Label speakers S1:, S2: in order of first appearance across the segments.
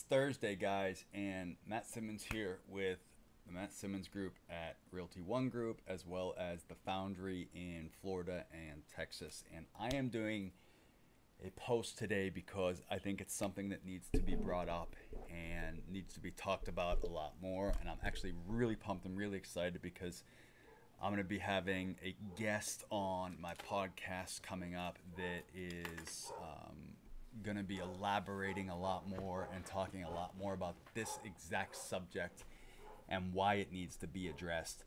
S1: Thursday, guys, and Matt Simmons here with the Matt Simmons Group at Realty One Group, as well as the Foundry in Florida and Texas. And I am doing a post today because I think it's something that needs to be brought up and needs to be talked about a lot more. And I'm actually really pumped and really excited because I'm going to be having a guest on my podcast coming up that is going to be elaborating a lot more and talking a lot more about this exact subject and why it needs to be addressed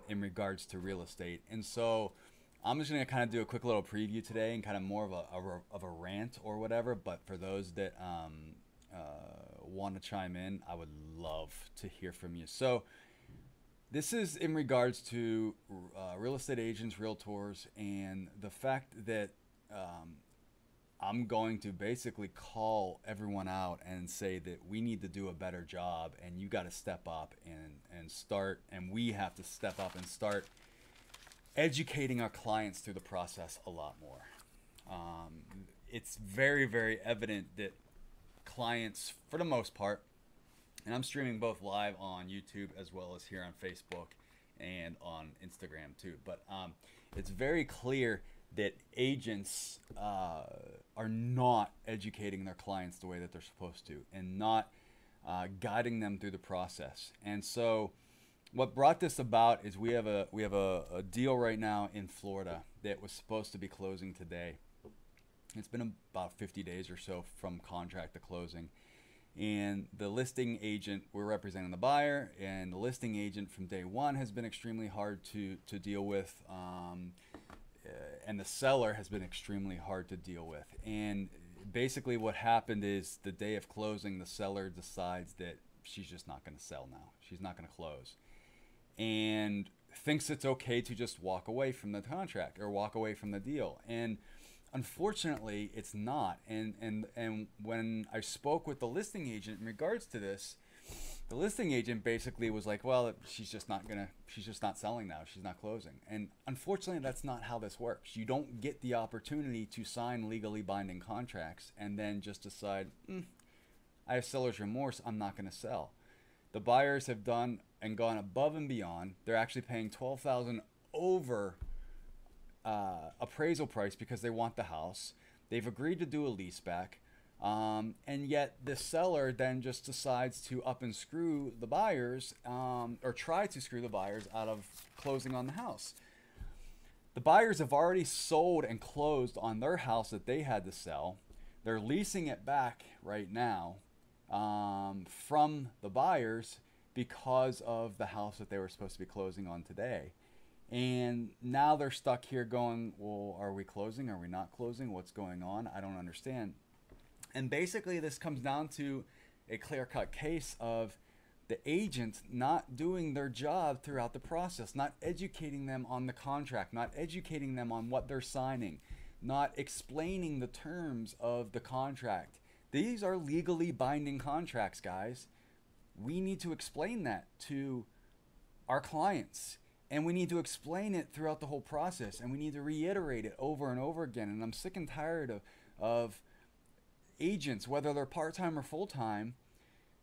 S1: in regards to real estate. And so I'm just going to kind of do a quick little preview today and kind of more of a rant or whatever. But for those that want to chime in, I would love to hear from you. So this is in regards to real estate agents, realtors, and the fact that I'm going to basically call everyone out and say that we need to do a better job, and you got to step up and start, and we have to step up and start educating our clients through the process a lot more. It's very, very evident that clients, for the most part, and I'm streaming both live on YouTube as well as here on Facebook and on Instagram too, but it's very clear that agents are not educating their clients the way that they're supposed to, and not guiding them through the process. And so what brought this about is we have a deal right now in Florida that was supposed to be closing today. It's been about 50 days or so from contract to closing. And the listing agent, we're representing the buyer, and the listing agent from day one has been extremely hard to deal with. And the seller has been extremely hard to deal with. And basically what happened is the day of closing, the seller decides that she's just not going to sell now. She's not going to close. And thinks it's okay to just walk away from the contract or walk away from the deal. And unfortunately, it's not. And when I spoke with the listing agent in regards to this, the listing agent basically was like, well, she's just not selling now. She's not closing. And unfortunately, that's not how this works. You don't get the opportunity to sign legally binding contracts and then just decide, I have seller's remorse, I'm not going to sell. The buyers have done and gone above and beyond. They're actually paying $12,000 over appraisal price because they want the house. They've agreed to do a lease back. And yet the seller then just decides to up and screw the buyers, or try to screw the buyers out of closing on the house. The buyers have already sold and closed on their house that they had to sell. They're leasing it back right now from the buyers because of the house that they were supposed to be closing on today. And now they're stuck here going, well, are we closing? Are we not closing? What's going on? I don't understand. And basically this comes down to a clear-cut case of the agent not doing their job throughout the process, not educating them on the contract, not educating them on what they're signing, not explaining the terms of the contract. These are legally binding contracts, guys. We need to explain that to our clients, and we need to explain it throughout the whole process, and we need to reiterate it over and over again. And I'm sick and tired of agents, whether they're part-time or full-time,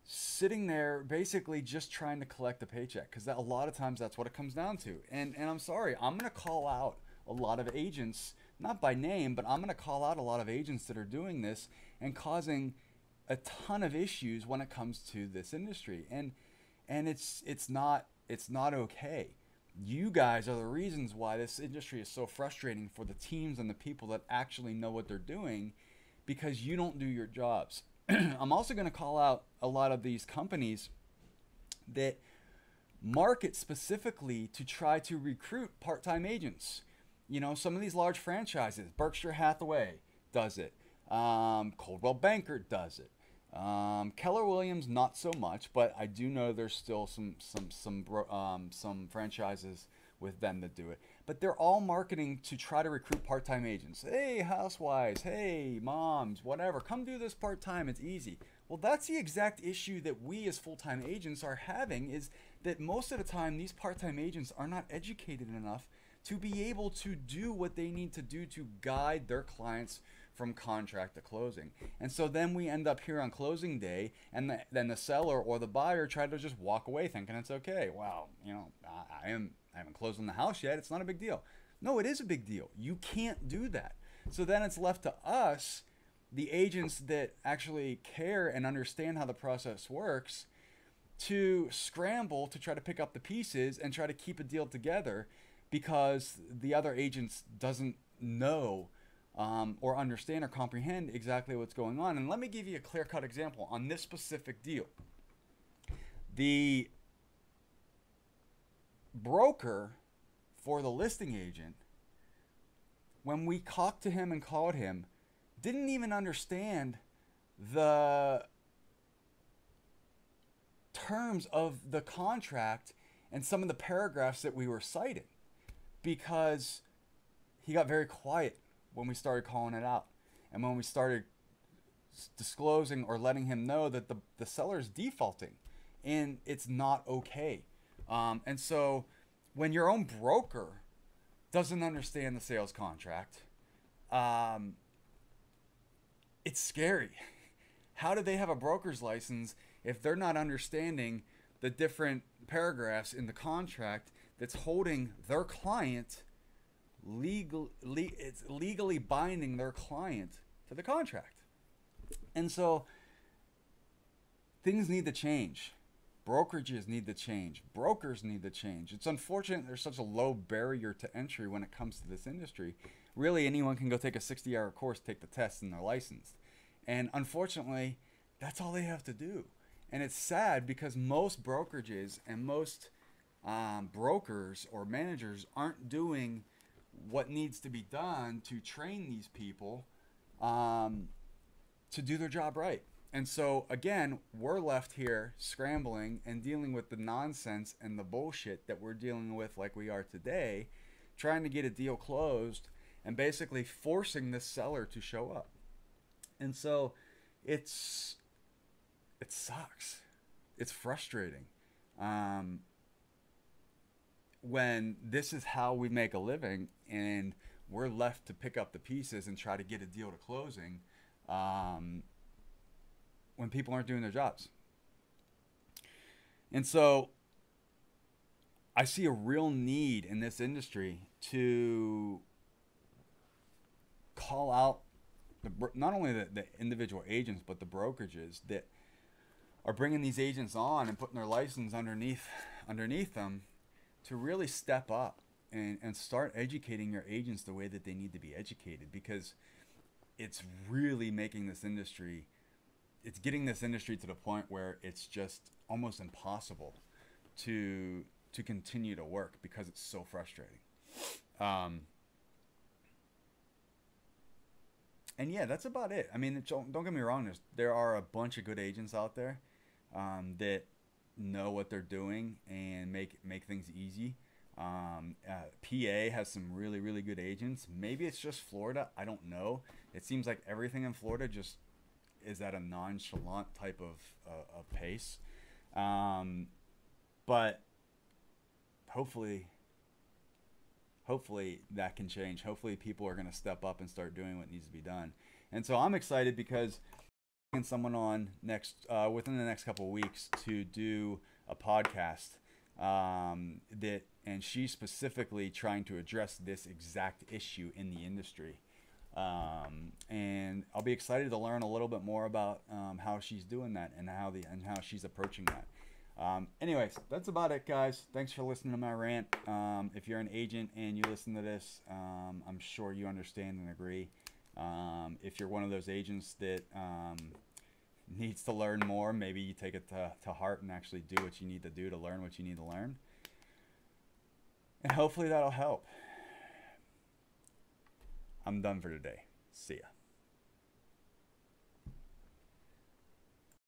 S1: sitting there basically just trying to collect a paycheck, because a lot of times that's what it comes down to. And I'm sorry, I'm going to call out a lot of agents, not by name, but I'm going to call out a lot of agents that are doing this and causing a ton of issues when it comes to this industry. And it's not okay. You guys are the reasons why this industry is so frustrating for the teams and the people that actually know what they're doing, because you don't do your jobs. I'm also going to call out a lot of these companies that market specifically to try to recruit part-time agents. You know, some of these large franchises, Berkshire Hathaway does it. Coldwell Banker does it. Keller Williams, not so much, but I do know there's still some franchises with them that do it. But they're all marketing to try to recruit part-time agents. Hey, housewives, hey, moms, whatever, come do this part-time, it's easy. Well, that's the exact issue that we as full-time agents are having, is that most of the time these part-time agents are not educated enough to be able to do what they need to do to guide their clients from contract to closing. And so then we end up here on closing day, and then the seller or the buyer try to just walk away thinking it's okay. Well, you know, I haven't closed on the house yet. It's not a big deal. No, it is a big deal. You can't do that. So then it's left to us, the agents that actually care and understand how the process works, to scramble to try to pick up the pieces and try to keep a deal together, because the other agents doesn't know or understand or comprehend exactly what's going on. And let me give you a clear-cut example on this specific deal. The broker for the listing agent, when we talked to him and called him, didn't even understand the terms of the contract and some of the paragraphs that we were citing, because he got very quiet when we started calling it out, and when we started disclosing or letting him know that the seller is defaulting and it's not okay. And so when your own broker doesn't understand the sales contract, it's scary. How do they have a broker's license if they're not understanding the different paragraphs in the contract that's holding their client it's legally binding their client to the contract? And so things need to change. Brokerages need to change. Brokers need to change. It's unfortunate there's such a low barrier to entry when it comes to this industry. Really, anyone can go take a 60-hour course, take the test, and they're licensed. And unfortunately, that's all they have to do. And it's sad because most brokerages and most brokers or managers aren't doing what needs to be done to train these people to do their job right. And so, again, we're left here scrambling and dealing with the nonsense and the bullshit that we're dealing with like we are today, trying to get a deal closed and basically forcing this seller to show up. And so it sucks. It's frustrating. When this is how we make a living and we're left to pick up the pieces and try to get a deal to closing, when people aren't doing their jobs. And so I see a real need in this industry to call out not only the individual agents, but the brokerages that are bringing these agents on and putting their license underneath them, to really step up and start educating your agents the way that they need to be educated, because it's really making this industry, it's getting this industry to the point where it's just almost impossible to continue to work because it's so frustrating. And yeah, that's about it. I mean, don't get me wrong. There are a bunch of good agents out there that know what they're doing and make things easy. PA has some really, really good agents. Maybe it's just Florida. I don't know. It seems like everything in Florida just is at a nonchalant type of pace. But hopefully that can change. Hopefully people are going to step up and start doing what needs to be done. And so I'm excited because I'm getting someone on within the next couple of weeks to do a podcast and she's specifically trying to address this exact issue in the industry. And I'll be excited to learn a little bit more about how she's doing that and how she's approaching that. Anyways, that's about it, guys. Thanks for listening to my rant. If you're an agent and you listen to this, I'm sure you understand and agree. If you're one of those agents that needs to learn more, maybe you take it to heart and actually do what you need to do to learn what you need to learn. And hopefully that'll help. I'm done for today. See ya.